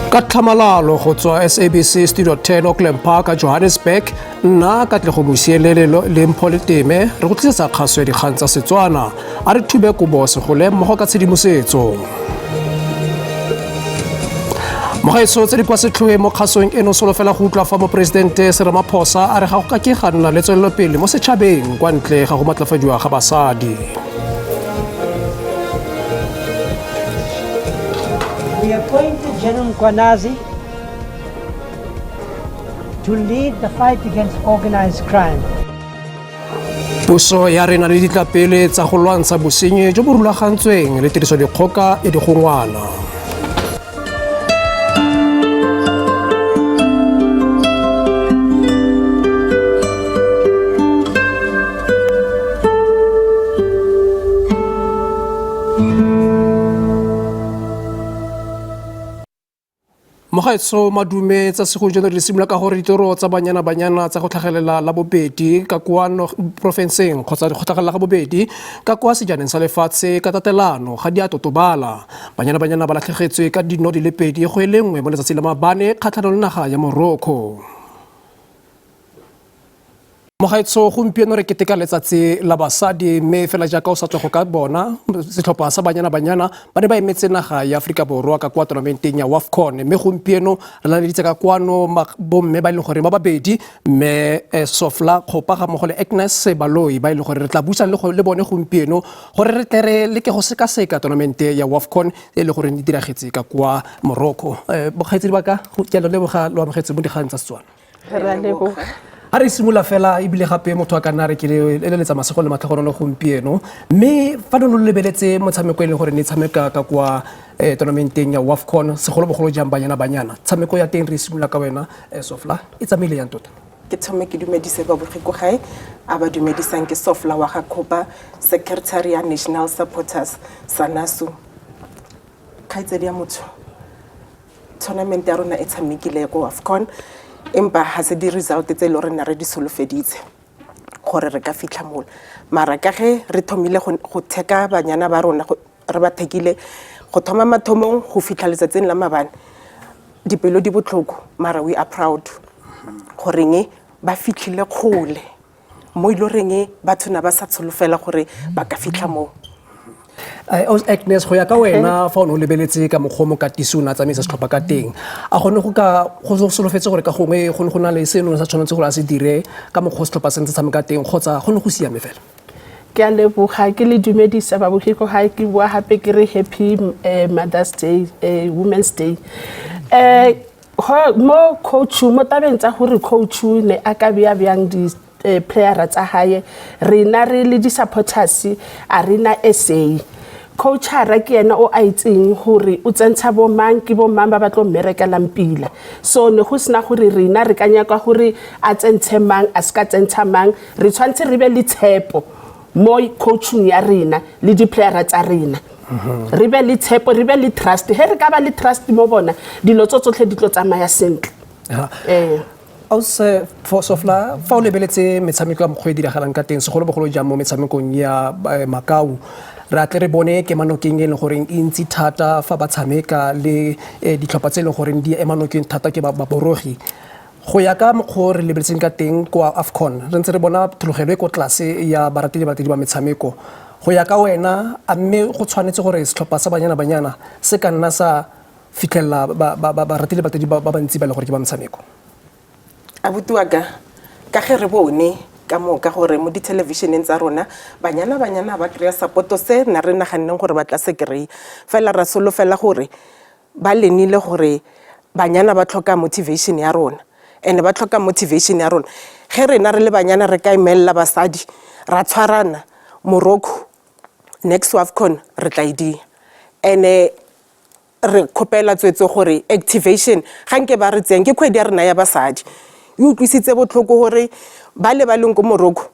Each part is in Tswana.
Ka tlhamalalo go tswa SABC Studio 10 Auckland Park Johannesburg nna ka tle go busielelo le mpholeteme re go tlisetsa kgaso ya dikgang tsa Setswana a re thube kobo segole mmogo ka tshedimosetso Mogaetso tse di kwa setlhoe mo kgasong eno solofela go utlwa fa moporesidente Cyril Ramaphosa a re ga go ka ke ga nna le tswelelopele mo setšhabeng kwa ntle ga go matlafadiwa ga basadi. We appointed General Kwanazi to lead the fight against organized crime. Puso ya rena le ditlapele tsa go lwantsha bosenyi jo bo rulagantsweng le tirisodikgoka ya digongwana. Mogaetso madume tsa segojana re simolola ka gore ditoro tsa banyana tsa go tlhagelela la bobedi ka kwa profenseng kgotsa go tlhagelela ga bobedi ka kwa sejaneng sa lefatshe ka tatelano ga di a totobala. Banyana ba latlhegetswe ka dino di le pedi go elengwe mo letsatsi la mabane kgatlhanong le naga ya Morocco. Mogaetso gompieno re keteka letsatsi la basadi mme fela jaaka o sa tswa go ka bona setlhopha sa banyana ba ne ba emetse naga ya Aforika Borwa ka kwa tournamenteng ya WAFCON mme gompieno re na le ditse ka kwano bomme ba ile gore ba babedi mme Sofla Khopa ga mogole Agnes Baloi ba ile gore re tla busa le bone gompieno gore re tle le ke go sekaseka tournament ya WAFCON e le gore di diragetse ka kwa Morocco. Bogetse ba ka go tšelo le boga lo amogetse mo digang tsa Setswana. Re lebo A re simolola fela ebile gape motho a ka nna re ke leletsa masego le matlhagono gompieno mme fa no lebeletse motshameko le gore ne tshameka ka kwa tournamenteng ya WAFCON segolobogolo jang banyana tshameko ya teng re simolola ka wena Sofla e tsamaile yang tota. ke thome ke dumedise ba bogiko gae a ba dumedisang ke Sofla wa ga Khopa Secretary ya National Supporters Sanasu kaitsedi ya motho tournament ya rona e tshamekile ko WAFCON empa ha se di result tse le rena re di solofeditse gore re ka fitla mola mara ka ge re thomile go theka banyana ba rona re ba thekile go thoma mathomong go fitla letsatsing la mabane dipelo di botlhoko mara we are proud goreng ba fitlhile kgole mo ile reng batho na ba sa tsholofela gore ba ka fitla mo Agnes go ya ka wena fa o lebeletse ka moghomo ka tisuna tsa mesa setlhopha ka teng a gone go solofetse gore ka gongwe go na le seno sa tshwanetse gore a se dire ka mogho setlhopha se ntse tshameka teng kgotsa gone go siame fela. Ke a leboga ke le dumedisa ba bogiko ga ke bua hape ke re happy Mother's Day Women's Day mo coach mo tabeng tsa gore coach ne a ka bia byang di player tsa hae rena re le di supporters arena SA coach ra ke ena o a itseng gore o tsentsha bo mang ke bo mang ba batlo mmerekela mpila so ne go sina gore rena re kanya ka gore a tsentshe mang a ska tsentsha mang re tshwantse re be le tshepo mo coaching ya rena le di player tsa rena re be le tshepo re be le trust he re ka ba le trust mo bona dilo tsotlhe di tlo tsamaya sentle Aus Sofla fa o lebeletse metshameko ya mokgwe diragalang ka teng segolobogolo jang mo metshamekong ya Makau ra tle re bone ke manokeng e leng gore e ntsi thata fa ba tshameka le ditlhopha tse e leng gore di emanokeng thata ke ba borogi go ya ka mokgwa re lebeletseng ka teng kwa AFCON re ntse re bona thologelo e ko tlase ya baratedi ba metshameko go ya ka wena a mme go tshwanetse gore setlhopha sa banyana se ka nna sa fitlhella baratedi ba bantsi ba le gore ke ba metshameko abuti wa ka ge re bone ka mo ka gore mo di televisioneng tsa rona banyana ba kry support se na re naganeng gore ba tla se kry fela ra solofela gore ba lenile gore banyana ba tlhoka motivation ya rona ene ba tlhoka motivation ya rona ge rena re le banyana re ka imella basadi ra tshwarana Morocco next WAFCON re tla idi ene re khopela tswetse gore activation ga nke ba re tseng ke kgwedi ya rena ya basadi you tlisitse botlhoko gore ba le leng go Morocco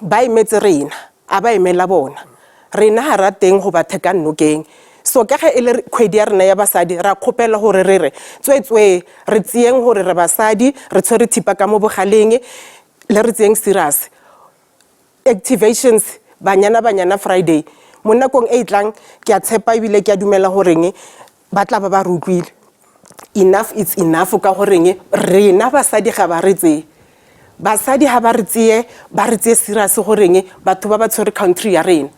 ba imetse rena a ba imela bona rena ha rateng go ba theka nnokeng so ka ge ele kgwedi ya rena ya basadi ra khopela gore re tswetswe re tsieng gore re basadi re tshwere thipa ka mo bogaleng le re tsieng serious activations banyana Friday mo nakong e itlang ke a tshepa ibile ke a dumela goreng ba tla ba re utlwile enough it's enough ka goreng rena basadi ga ba re tseye basadi ha ba re tseye serious goreng batho ba ba tshwere country ya rena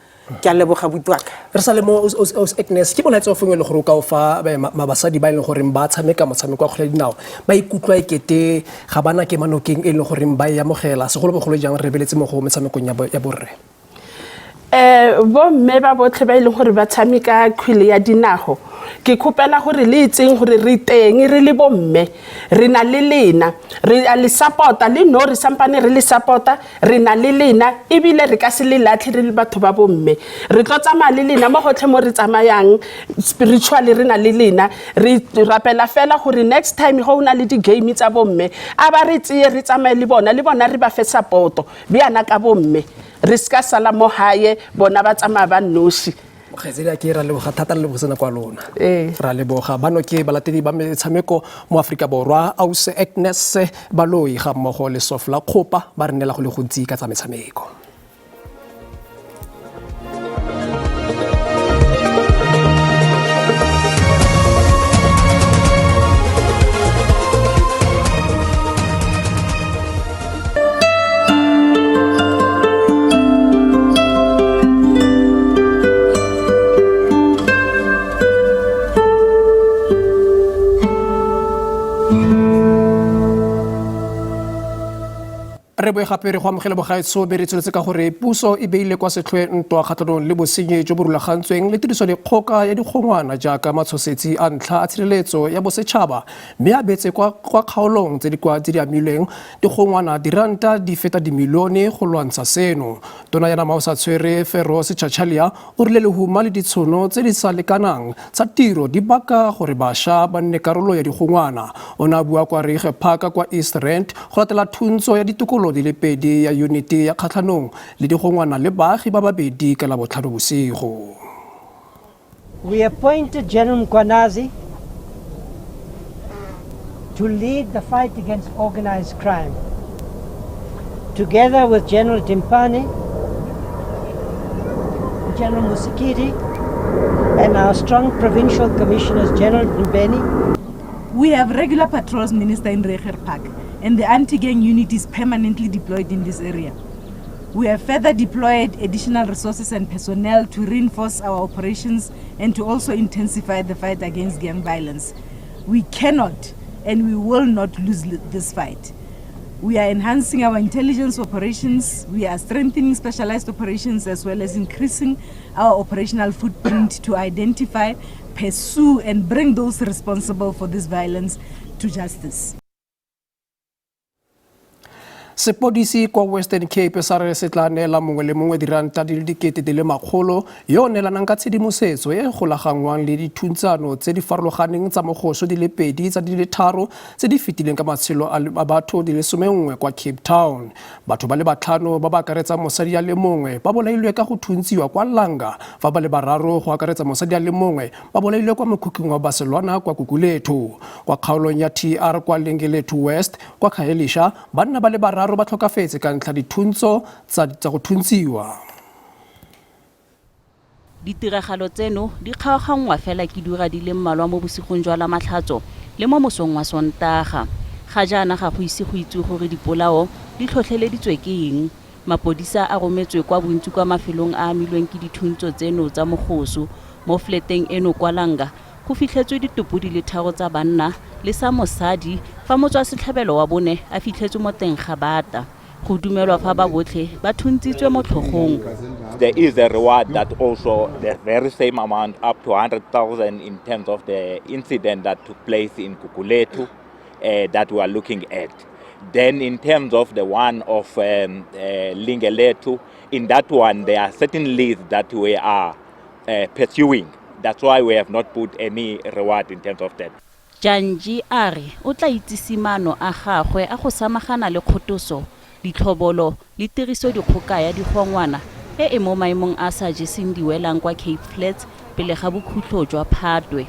ke a leboga butwaka re sa le mo Agnes ke bolaetsa o fengwe le gore o ka o fa basadi ba e leng gore ba tshameka motshameko wa kgwele dinao ba ikutlwa ekete ga bana ke manokeng e leng gore ba e amogela segolobogolo jang re beletse mo go metshamekong ya borre bo mme ba botlhe ba e leng gore ba tshameka kgwele ya dinago ke khopela gore le itseng gore re teng re le bomme re na le lena re a le supporta le no re sampane re le supporta re na le lena e bile re ka se le latlhe re le batho ba bomme re tlo tsamaya le lena mo gotlhe mo re tsamayang spiritually re na le lena re rapela fela gore next time go una le di game tsa bomme a ba re tseye re tsamaye le bona re ba fe support biana ka bomme re ska sala mo hae bona ba tsamaya ba nosi Khazela ke ra leboga thata le bosena kwa lona ra leboga bano ke balatedi ba metshameko mo Afrika Borwa Ause Agnes Baloi ga mmogo le Sofla Khopa ba re nela go le gontsi ka tsa metshameko re boe gape re go amogela bogaetso be re tsweletse ka gore puso e beile kwa setlhoe ntwa kgatlhanong le bosenyi jo bo rulagantsweng le tiriso dikgoka ya dikgongwana jaaka matshosetsi a ntlha a tshireletso ya bosetšhaba mme a betse kwa kgaolong tse di amilweng dikgongwana diranta di feta dimilione go lwantsha seno tona ya nama o sa tshwere Fero Sechachaliya o rile lehuma le ditshono tse di sa lekanang tsa tiro di baka gore bašwa ba nne karolo ya dikgongwana o ne a bua kwa Rege Park kwa East Rand go latela thuntsho ya ditokolo di le pedi ya unity ya kgatlhanong le digongwana le baagi ba babedi ka la botlhano bosigo. We appointed General Mkwanazi to lead the fight against organized crime. Together with General Timpani, General Musikiri, and our strong provincial commissioners, General Mbeni. We have regular patrols, Minister, in Reger Park, and the anti-gang unit is permanently deployed in this area. We have further deployed additional resources and personnel to reinforce our operations and to also intensify the fight against gang violence. We cannot and we will not lose this fight. We are enhancing our intelligence operations, we are strengthening specialized operations as well as increasing our operational footprint to identify, pursue and bring those responsible for this violence to justice. Sepodisi kwa Western Cape sa re se tla neela mongwe le mongwe diranta di le dikete di le makgolo yo neelanang ka tshedimosetso e golagangwang le dithuntsano tse di farologaneng tsa mogoso di le pedi tsa di le tharo tse di fetileng ka matshelo a batho di le 11 kwa Cape Town. Batho ba le batlhano ba ba akaretsang mosadi ya le mongwe ba bolailwe ka go thuntsiwa kwa Langa fa ba le bararo go akaretsa mosadi ya le mongwe ba bolailwe kwa mokhukhung wa Barcelona kwa Kukulethu. Kwa kgaolong ya TR kwa Lengelethu West kwa Khaelisha banna ba le bararo ba tlhokafetse ka ntlha dithuntsho tsa go thuntsiwa. Ditiragalo tseno di kgaogangwa fela ke dira di le mmalwa mo bosigong jwa la matlhatso le mo mosong wa Sontaga. Ga jaana ga go ise go itse gore dipolao di tlhotlheleditswe ke eng. Mapodisa a rometswe kwa bontsi kwa mafelong a amilweng ke dithuntsho tseno tsa mogoso mo fleteng eno kwa Langa. Go fitlhetswe ditopo di le tharo tsa banna le sa mosadi fa motswa setlhabelo wa bone a fitlhetswe mo teng ga bata go dumelwa fa ba botlhe ba thuntsitswe mo tlhogong. There is a reward that also the very same amount up to 100,000 in terms of the incident that took place in Kukulethu that we are looking at. Then in terms of the one of Lingelethu, in that one there are certain leads that we are pursuing. That's why we have not put any reward in terms of that. Janji Ari o tla itsisi maano a gagwe a go samagana le kgotoso, ditlhobolo le tiriso dikgoka ya digongwana e mo maemong a sa jeseng diwelang kwa Cape Flats pele ga bokhutlo jwa Phatwe.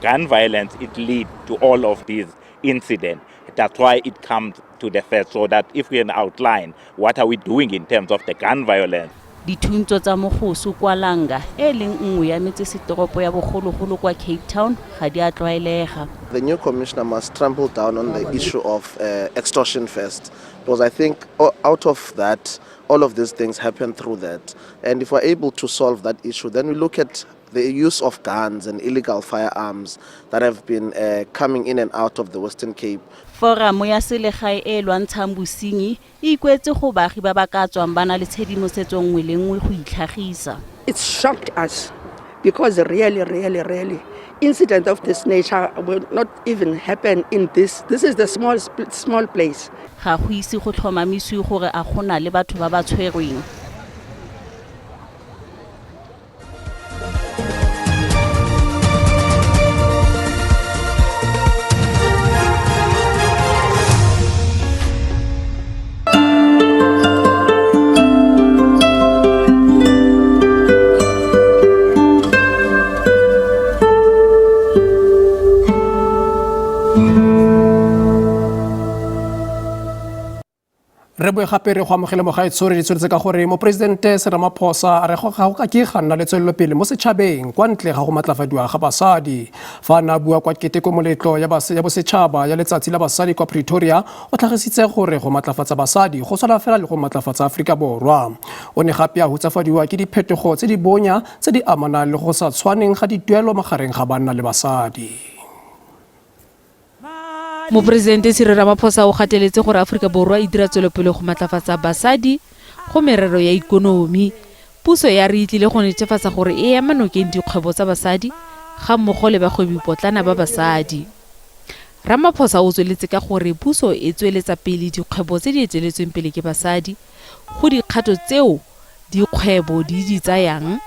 Gun violence, it leads to all of these incidents. That's why it comes to the first, so that if we can outline what are we doing in terms of the gun violence. Dithuntso tsa mogoso kwa Langa e leng nngwe ya metsesetoropo ya bogologolo kwa Cape Town ga di a tlwaelega. The new commissioner must trample down on the issue of extortion first, because I think out of that, all of these things happen through that. And if we're able to solve that issue, then we look at the use of guns and illegal firearms that have been coming in and out of the Western Cape. Foramo ya selegae e lwantshang bosenyi e ikwetse go baagi ba ba ka tswang ba na le tshedimosetso nngwe le nngwe go itlhagisa. It shocked us because really, incident of this nature will not even happen in this. This is the small place. Ga go ise go tlhomamisiwe gore a gona le batho ba ba tshwerweng. Re boe gape re go amogela mogaetsho re ditshwetse ka gore moporesidente Ramaphosa a re go ga ke ganna le tswelelopele mo setšhabeng kwa ntle ga go matlafadiwa ga basadi. Fa na bua kwa keteko moletlo ya bosetšhaba ya letsatsi la basadi kwa Pretoria o tlhagisitse gore go matlafatsa basadi go tshwana fela le go matlafatsa Aforika Borwa. O ne gape a hutsafadiwa ke diphetogo tse di bonya tse di amanang le go sa tshwaneng ga dituelo magareng ga banna le basadi. Mopresidente Cyril Ramaphosa o gateletse gore Aforika Borwa e dira tswelopele go matlafatsa basadi go merero ya ikonomi. Puso ya re itlile go netefatsa gore e ema nokeng dikgwebo tsa basadi ga mmogo le bagwebipotlana ba basadi. Ramaphosa o tsweletse ka gore puso e tsweletsa pele dikgwebo tse di eteletsweng pele ke basadi go dikgato tseo dikgwebo di tsayang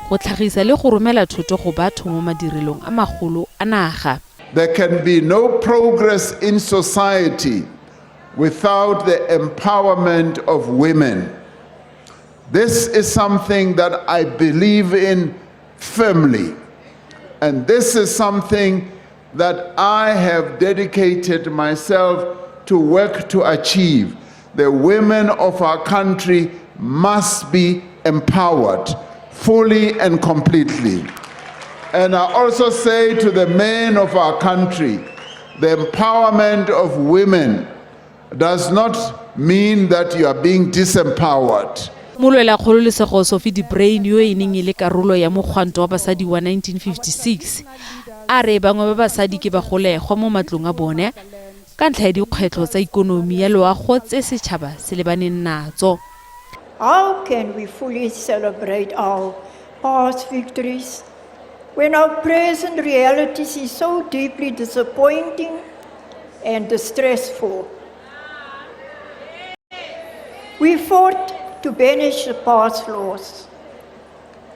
go tlhagisa le go romela thoto go batho mo madirelong a magolo a naga. There can be no progress in society without the empowerment of women. This is something that I believe in firmly. And this is something that I have dedicated myself to work to achieve. The women of our country must be empowered fully and completely. And I also say to the men of our country, the empowerment of women does not mean that you are being disempowered. Molwela kgololesego Sophie de Bruyn yo e neng ile karolo ya mogwanto wa basadi wa 1956 a re bangwe ba basadi ke bagolegwa mo matlong a bone ka ntlha ya dikgwetlho tsa ikonomi ya loago tse setšhaba se lebaneng natso. How can we fully celebrate our past victories when our present realities is so deeply disappointing and distressful? We fought to banish the past laws,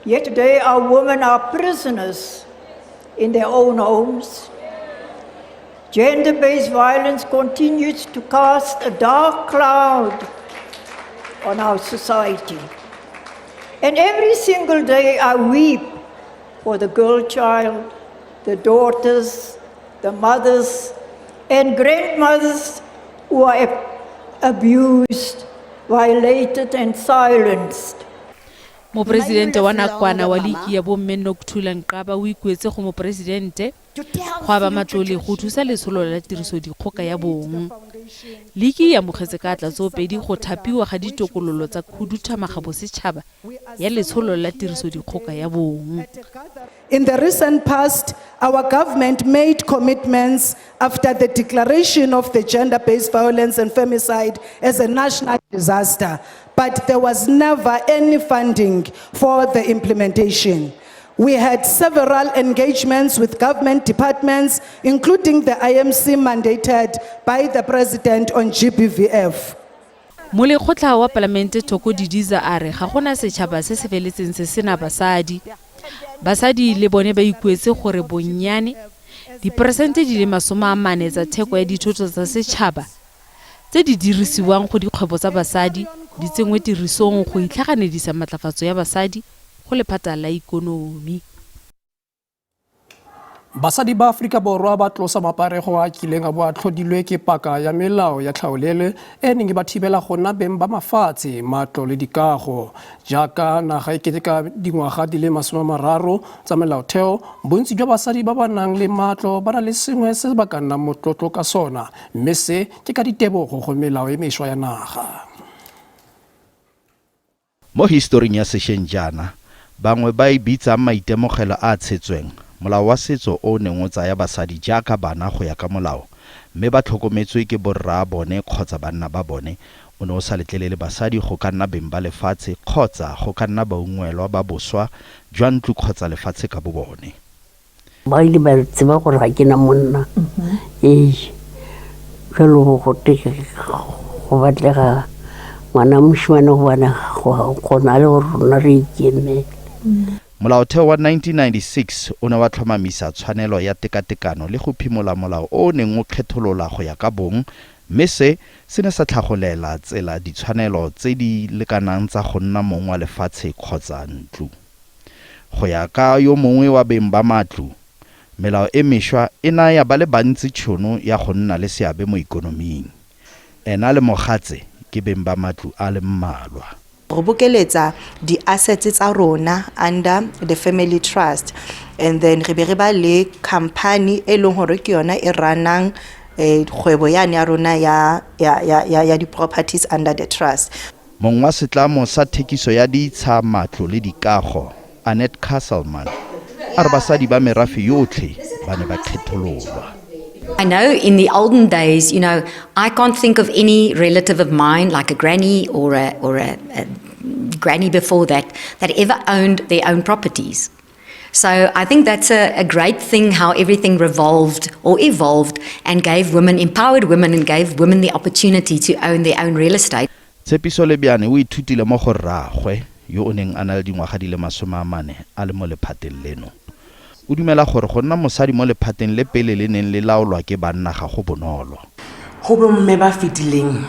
yet today our women are prisoners in their own homes. Gender-based violence continues to cast a dark cloud on our society. And every single day I weep for the girl child, the daughters, the mothers, and grandmothers who are abused, violated, and silenced. Mopresidente wa nakwana wa liki ya bomme Nokuthula Nqaba o ikwetse go mopresidente go aba matlole go thusa lesolo la tiriso dikgoka ya bong. Liki ya mogetse ka tlatsopedi go thapiwa ga ditokololo tsa khuduthamaga bosetšhaba ya letsholo la tiriso dikgoka ya bong. In the recent past, our government made commitments after the declaration of the gender-based violence and femicide as a national disaster, but there was never any funding for the implementation. We had several engagements with government departments, including the IMC mandated by the President on GBVF. Mo lekgotla wa Palamente Thoko Didiza a re ga gona setšhaba se se feletseng se sena basadi. Basadi le bone ba ikwetse gore bonnyane diperesente di le 40 tsa theko ya dithoto tsa setšhaba tse di dirisiwang go dikgwebo tsa basadi di tsengwe tirisong go itlhaganedisa matlafatso ya basadi go lephata la ikonomi. Basadi ba Afrika Borwa ba tlosa maparego a kileng a bo a tlhodilwe ke paka ya melao ya tlhaolele e neng ba thibela go nna beng ba mafatshe, matlo le dikago. Jaaka naga e keteka dingwaga di le 30 tsa melaotheo, bontsi jwa basadi ba ba nang le matlo ba na le sengwe se ba ka nnang motlotlo ka sona, mme se ke ka ditebogo go melao e mešwa ya naga. Mo historing ya sešweng jaana, bangwe ba e bitsa maitemogelo a tshetsweng. Molao wa setso o neng o tsaya basadi jaaka bana go ya ka molao, mme ba tlhokometswe ke borra bone kgotsa banna ba bone, o ne o sa letlelele basadi go ka nna beng ba lefatshe kgotsa go ka nna baungwelwa ba boswa jwa ntlo kgotsa lefatshe ka bobone. Ba ile ba tseba gore ga ke na monna jalo go batlega ngwana moshimane go bana go na le gore rona re ikemele. Molaotheo wa 1996 o ne wa tlhomamisa tshwanelo ya tekatekano le go phimola molao o neng o kgetholola go ya ka bong, mme se ne sa tlhagolela tsela ditshwanelo tse di lekanang tsa go nna mong wa lefatshe kgotsa ntlo. Go ya ka yo mongwe wa beng ba matlo, melao e mešwa e naya ba le bantsi tšhono ya go nna le seabe mo ikonoming. Ena le mogatse ke beng ba matlo a le mmalwa. Re bokeletsa di assets tsa rona under the family trust, and then re be re ba le company e leng hore ke yona e ranang kgwebo yane ya rona ya di properties under the trust. Mong wa setlamo sa thekiso ya ditsha, matlo le dikago, Annette Castleman, a re basadi ba merafe yotlhe ba ne ba kgethololwa. I know in the olden days, I can't think of any relative of mine, like a granny or a granny before that ever owned their own properties. So I think that's a great thing how everything revolved or evolved and empowered women and gave women the opportunity to own their own real estate. Tshepiso Lebiane o ithutile mo go rraagwe yo o neng a na le dingwaga di le 40 a le mo lephateng leno. O dumela gore go nna mosadi mo lephateng le pele le neng le laolwa ke banna ga go bonolo. Go bomme ba fitileng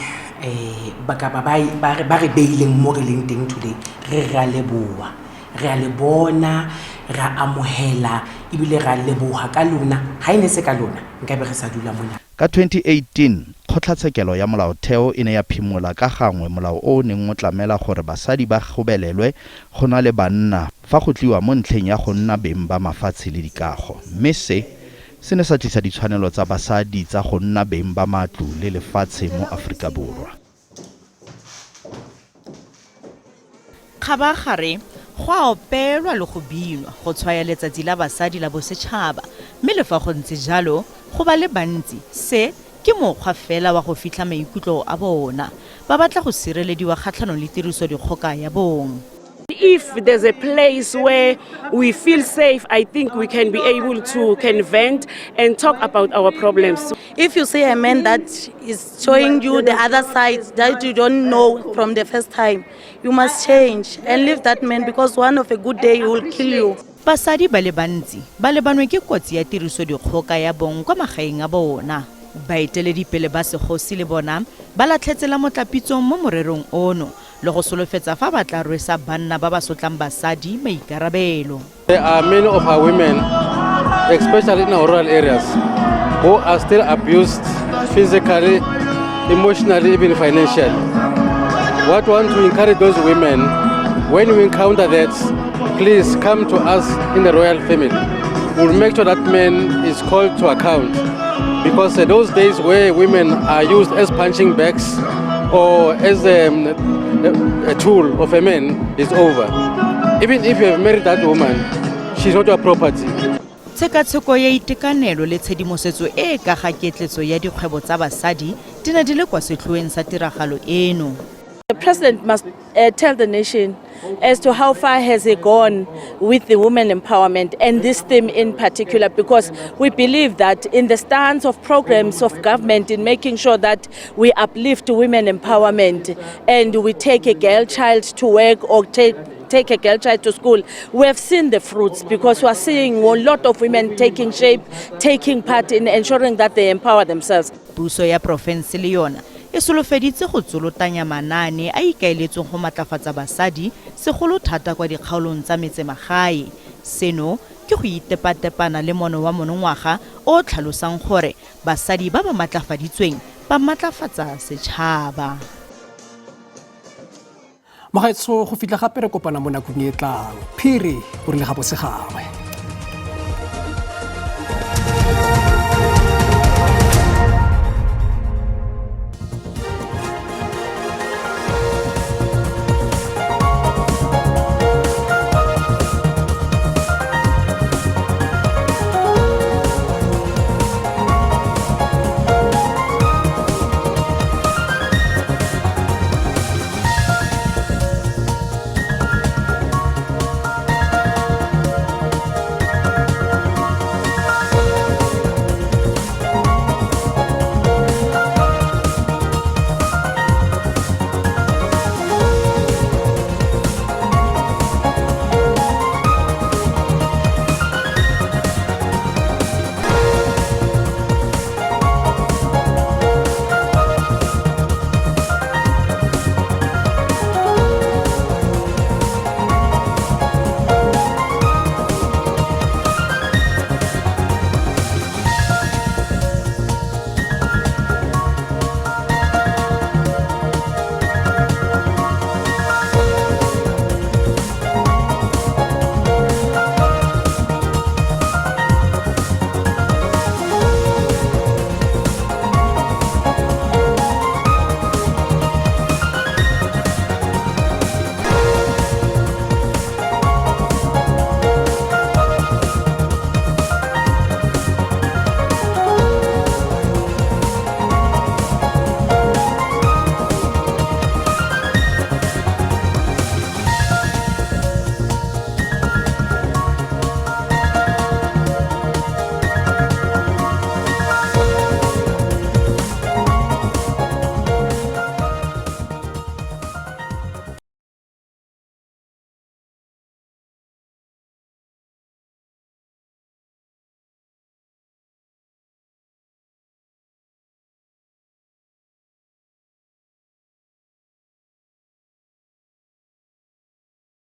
ba re beileng mo re leng teng today, re a leboa, re a le bona, ra amohela ebile ra leboha ka lona, ha ine se ka lona nka be re sa dula mona. Ka 2018 kgotlatshekelo ya molaotheo e ne ya phimola ka gangwe molao o neng o tlamela gore basadi ba gobelelwe go na le banna fa go tliwa mo ntlheng ya go nna beng ba mafatshe le dikago, mme se ne sa tlisa ditshwanelo tsa basadi tsa go nna beng ba matlo le lefatshe mo Afrika Borwa. Kgabagare go a opelwa le go binwa go tshwaya letsatsi la basadi la bosetšhaba, mme le fa go ntse jalo go ba le bantsi se ke mokgwa fela wa go fitlha maikutlo a bona, ba batla go sirelediwa kgatlhanong le tiriso dikgoka ya bong. If there's a place where we feel safe, I think we can be able to vent and talk about our problems. If you see a man that is showing you the other side that you don't know from the first time, you must change and leave that man, because one of a good day he will kill you. Basadi ba le bantsi ba lebanwe ke kotsi ya tiriso dikgoka ya bong kwa magaeng a bona. Baeteledipele ba segosi le bona ba latlhetsela motlapitsong mo morerong ono le go solofetsa fa ba tla rwesa banna ba ba sotlang basadi maikarabelo. There are many of our women, especially in our rural areas, who are still abused physically, emotionally, even financially. What we want to encourage those women, when we encounter that, please come to us in the royal family. We'll make sure that man is called to account, because those days where women are used as punching bags or as a tool of a man is over. Even if you have married that woman, she's not your property. Tshekatsheko ya itekanelo le tshedimosetso e ka ga ketletso ya dikgwebo tsa basadi di ne di le kwa setlhoeng sa tiragalo eno. The president must tell the nation as to how far has he gone with the women empowerment and this theme in particular, because we believe that in the stance of programs of government in making sure that we uplift women empowerment and we take a girl child to work or take a girl child to school, we have seen the fruits, because we are seeing a lot of women taking shape, taking part in ensuring that they empower themselves. Puso ya province le yona e solofeditse go tsolotanya manane a ikaeletseng go matlafatsa basadi segolo thata kwa dikgaolong tsa metsemagae, seno ke go itepatepana le mono wa monongwaga o tlhalosang gore basadi ba ba matlafaditsweng ba matlafatsa setšhaba. Magaetsho go fitla gape re kopana mo nakong e tlang. Phiri o rile ga bosegangwe.